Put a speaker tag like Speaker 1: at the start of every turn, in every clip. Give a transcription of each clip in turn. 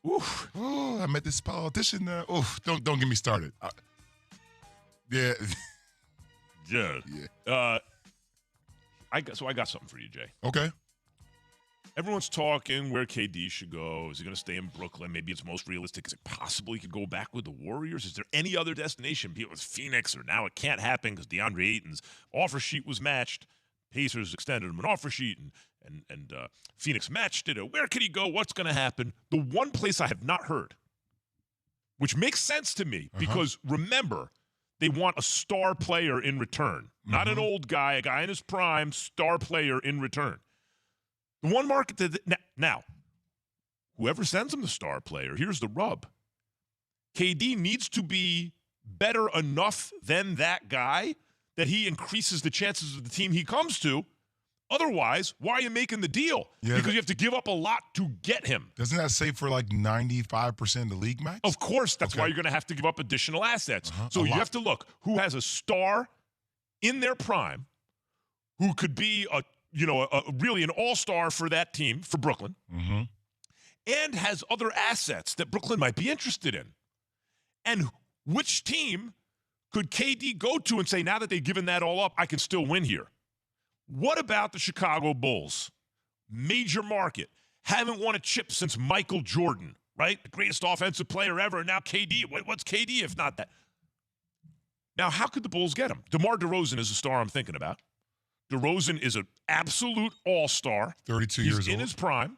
Speaker 1: Oof. Oh, I met this politician. Oof. Don't get me started. Yeah.
Speaker 2: Yeah.
Speaker 1: Yeah.
Speaker 2: I got something for you, Jay.
Speaker 1: Okay.
Speaker 2: Everyone's talking where KD should go. Is he going to stay in Brooklyn? Maybe it's most realistic. Is it possible he could go back with the Warriors? Is there any other destination? It was Phoenix, or now it can't happen because DeAndre Ayton's offer sheet was matched. Pacers extended him an offer sheet, and Phoenix matched it. Where could he go? What's going to happen? The one place I have not heard, which makes sense to me, because remember, they want a star player in return. Not an old guy, a guy in his prime, star player in return. The one market that now, whoever sends him the star player, here's the rub. KD needs to be better enough than that guy that he increases the chances of the team he comes to. Otherwise, why are you making the deal?
Speaker 1: Yeah,
Speaker 2: because you have to give up a lot to get him.
Speaker 1: Doesn't that say for like 95% of the league max?
Speaker 2: Of course, that's why you're going to have to give up additional assets. So you have to look who has a star in their prime, who could be really an all-star for that team, for Brooklyn, and has other assets that Brooklyn might be interested in. And which team could KD go to and say, now that they've given that all up, I can still win here? What about the Chicago Bulls? Major market. Haven't won a chip since Michael Jordan, right? The greatest offensive player ever. And now KD. What's KD if not that? Now, how could the Bulls get him? DeMar DeRozan is a star I'm thinking about. DeRozan is an absolute all-star.
Speaker 1: 32 years old.
Speaker 2: He's in his prime.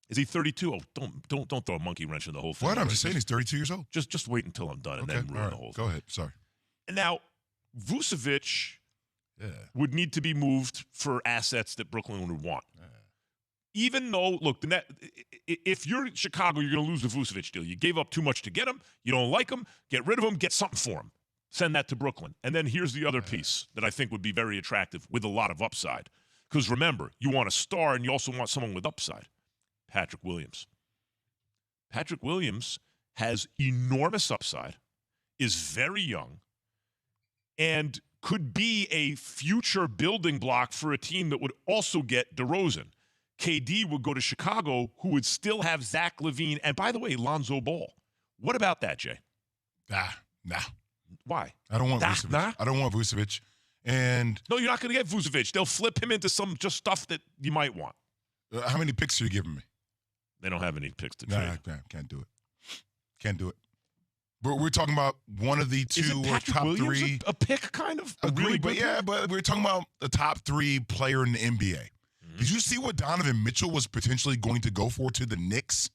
Speaker 2: Is he 32? Oh, don't throw a monkey wrench in the whole thing.
Speaker 1: What? I'm just saying he's 32 years old.
Speaker 2: Just wait until I'm done and then ruin the whole thing.
Speaker 1: Go ahead. Sorry.
Speaker 2: And now, Vucevic would need to be moved for assets that Brooklyn would want. Even though, look, if you're in Chicago, you're going to lose the Vucevic deal. You gave up too much to get him. You don't like him. Get rid of him. Get something for him. Send that to Brooklyn. And then here's the other piece that I think would be very attractive with a lot of upside. Because remember, you want a star and you also want someone with upside. Patrick Williams. Patrick Williams has enormous upside, is very young, and could be a future building block for a team that would also get DeRozan. KD would go to Chicago, who would still have Zach LaVine, and by the way, Lonzo Ball. What about that, Jay?
Speaker 1: Nah.
Speaker 2: Why?
Speaker 1: I don't want Vucevic. I don't want Vucevic. And
Speaker 2: no, you're not going to get Vucevic. They'll flip him into some just stuff that you might want.
Speaker 1: How many picks are you giving me?
Speaker 2: They don't have any picks to trade.
Speaker 1: Nah, can't do it. Can't do it. But we're talking about one of the two or top
Speaker 2: Williams
Speaker 1: three.
Speaker 2: A pick, kind of?
Speaker 1: Agree, but we're talking about the top three player in the NBA. Did you see what Donovan Mitchell was potentially going to go for to the Knicks?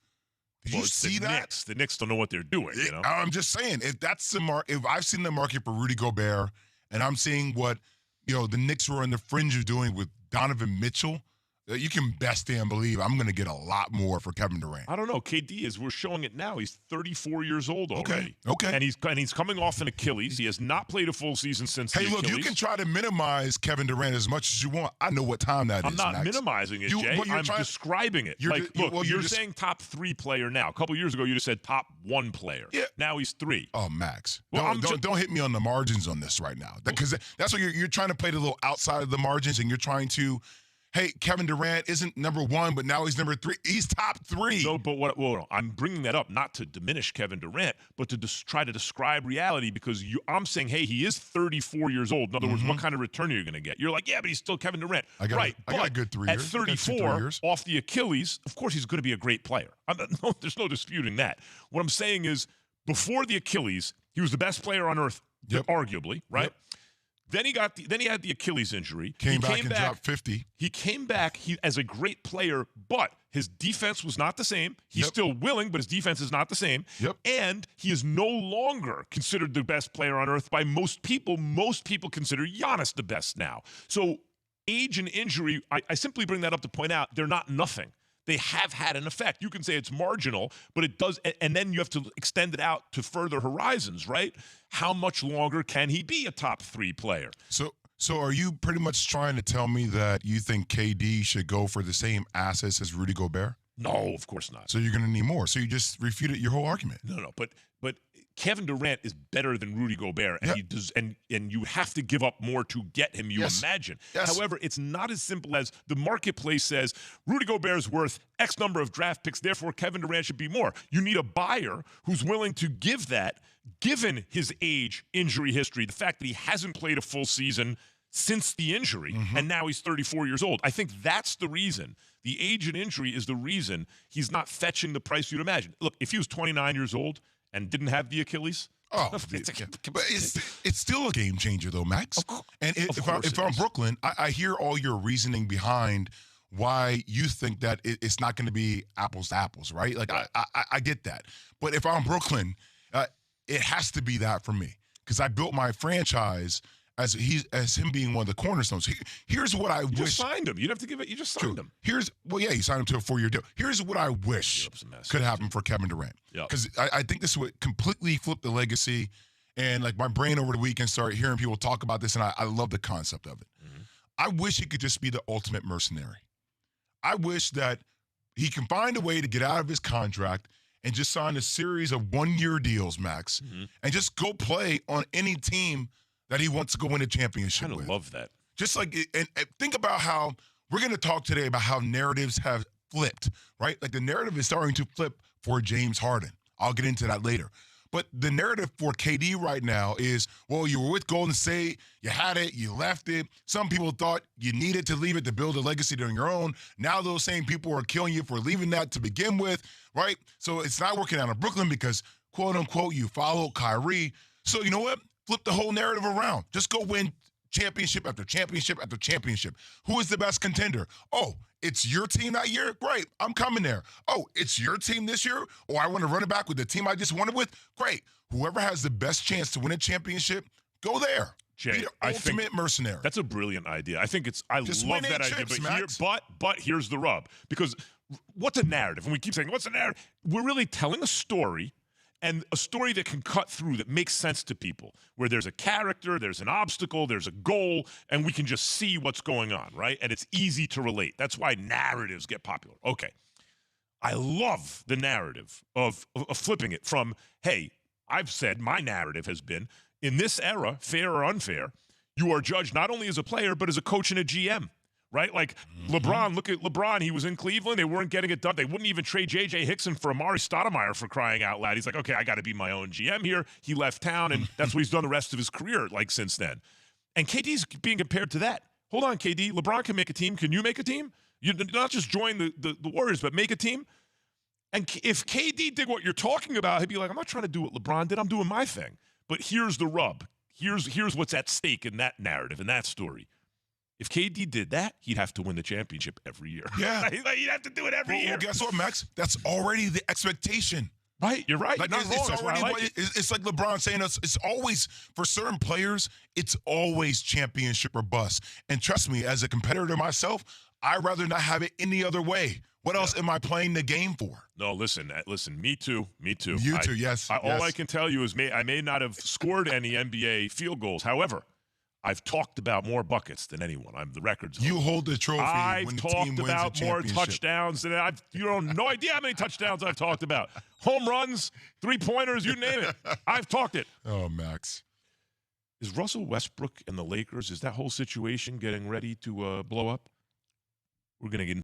Speaker 1: Did you see that?
Speaker 2: The Knicks don't know what they're doing. You know?
Speaker 1: I'm just saying, if that's the if I've seen the market for Rudy Gobert, and I'm seeing what the Knicks were on the fringe of doing with Donovan Mitchell, you can best damn believe I'm going to get a lot more for Kevin Durant.
Speaker 2: I don't know. KD we're showing it now. He's 34 years old already.
Speaker 1: Okay.
Speaker 2: And he's coming off an Achilles. He has not played a full season since the Achilles.
Speaker 1: Hey, look, you can try to minimize Kevin Durant as much as you want. I know what time that is.
Speaker 2: I'm not minimizing it, Jay. I'm describing it. You're saying top three player now. A couple years ago, you just said top one player.
Speaker 1: Yeah.
Speaker 2: Now he's three.
Speaker 1: Oh, Max. Don't hit me on the margins on this right now. Because that's what you're trying to play the little outside of the margins, and you're trying to – hey, Kevin Durant isn't number one, but now he's number three. He's top three.
Speaker 2: No, but I'm bringing that up not to diminish Kevin Durant, but to try to describe reality, because I'm saying, hey, he is 34 years old. In other words, what kind of return are you going to get? You're like, yeah, but he's still Kevin Durant. I got
Speaker 1: a good 3 years.
Speaker 2: At 34, off the Achilles, of course he's going to be a great player. There's no disputing that. What I'm saying is, before the Achilles, he was the best player on earth, arguably, right? Yep. Then he had the Achilles injury.
Speaker 1: Came back and dropped 50.
Speaker 2: He came back as a great player, but his defense was not the same. He's still willing, but his defense is not the same.
Speaker 1: Yep.
Speaker 2: And he is no longer considered the best player on earth by most people. Most people consider Giannis the best now. So age and injury, I simply bring that up to point out they're not nothing. They have had an effect. You can say it's marginal, but it does, and then you have to extend it out to further horizons, right? How much longer can he be a top three player?
Speaker 1: So are you pretty much trying to tell me that you think KD should go for the same assets as Rudy Gobert?
Speaker 2: No, of course not.
Speaker 1: So you're going to need more. So you just refuted your whole argument.
Speaker 2: No, but Kevin Durant is better than Rudy Gobert, and
Speaker 1: Yep.
Speaker 2: he does, and you have to give up more to get him. You
Speaker 1: Yes.
Speaker 2: imagine.
Speaker 1: Yes.
Speaker 2: However, it's not as simple as the marketplace says Rudy Gobert is worth X number of draft picks, therefore Kevin Durant should be more. You need a buyer who's willing to give that, given his age, injury history, the fact that he hasn't played a full season since the injury, and now he's 34 years old. I think that's the reason. The age and injury is the reason he's not fetching the price you'd imagine. Look, if he was 29 years old and didn't have the Achilles,
Speaker 1: Oh, but it's still a game changer, though, Max. And if I'm Brooklyn, I hear all your reasoning behind why you think that it's not going to be apples to apples, right? Like, I get that. But if I'm Brooklyn, it has to be that for me because I built my franchise as him being one of the cornerstones. Here's what I wish.
Speaker 2: You just signed him. You don't have to give it. You just signed him.
Speaker 1: You signed him to a 4-year deal. Here's what I wish could happen for Kevin Durant. Because I think this would completely flip the legacy. And like my brain over the weekend started hearing people talk about this, and I love the concept of it. I wish he could just be the ultimate mercenary. I wish that he can find a way to get out of his contract and just sign a series of 1-year deals, Max, and just go play on any team that he wants to go win a championship with.
Speaker 2: I love that.
Speaker 1: Just like, and think about how we're going to talk today about how narratives have flipped, right? Like the narrative is starting to flip for James Harden. I'll get into that later. But the narrative for KD right now is, well, you were with Golden State, you had it, you left it. Some people thought you needed to leave it to build a legacy on your own. Now those same people are killing you for leaving that to begin with, right? So it's not working out in Brooklyn because, quote unquote, you followed Kyrie. So you know what? Flip the whole narrative around. Just go win championship after championship after championship. Who is the best contender? Oh, it's your team that year? Great. I'm coming there. Oh, it's your team this year? Oh, I want to run it back with the team I just won it with? Great. Whoever has the best chance to win a championship, go there.
Speaker 2: Jay,
Speaker 1: be the ultimate mercenary.
Speaker 2: That's a brilliant idea. I think I
Speaker 1: just
Speaker 2: love that idea.
Speaker 1: Chips,
Speaker 2: but here's the rub. Because what's a narrative? And we keep saying, what's a narrative? We're really telling a story, and a story that can cut through, that makes sense to people, where there's a character, there's an obstacle, there's a goal, and we can just see what's going on, right? And it's easy to relate. That's why narratives get popular. Okay. I love the narrative of flipping it from, hey, I've said my narrative has been, in this era, fair or unfair, you are judged not only as a player, but as a coach and a GM. Right? Like LeBron, look at LeBron. He was in Cleveland. They weren't getting it done. They wouldn't even trade J.J. Hickson for Amari Stoudemire, for crying out loud. He's like, okay, I got to be my own GM here. He left town, and that's what he's done the rest of his career, like, since then. And KD's being compared to that. Hold on, KD. LeBron can make a team. Can you make a team? You not just join the Warriors, but make a team. And if KD did what you're talking about, he'd be like, I'm not trying to do what LeBron did. I'm doing my thing. But here's the rub. Here's what's at stake in that narrative, in that story. If KD did that, he'd have to win the championship every year.
Speaker 1: Yeah.
Speaker 2: He'd have to do it every year.
Speaker 1: Well, guess what, Max? That's already the expectation.
Speaker 2: Right, you're right.
Speaker 1: Like,
Speaker 2: You're not wrong.
Speaker 1: it's already it's like LeBron saying it's always, for certain players, it's always championship or bust. And trust me, as a competitor myself, I'd rather not have it any other way. What else am I playing the game for?
Speaker 2: No, listen, me too.
Speaker 1: You too, yes.
Speaker 2: All I can tell you is I may not have scored any NBA field goals. However, I've talked about more buckets than anyone. I'm the records holder.
Speaker 1: You hold the trophy when the team wins a championship. I've talked about more
Speaker 2: touchdowns than you don't no idea how many touchdowns I've talked about. Home runs, 3-pointers, you name it. I've talked it.
Speaker 1: Oh, Max.
Speaker 2: Is Russell Westbrook and the Lakers, is that whole situation getting ready to blow up? We're going to get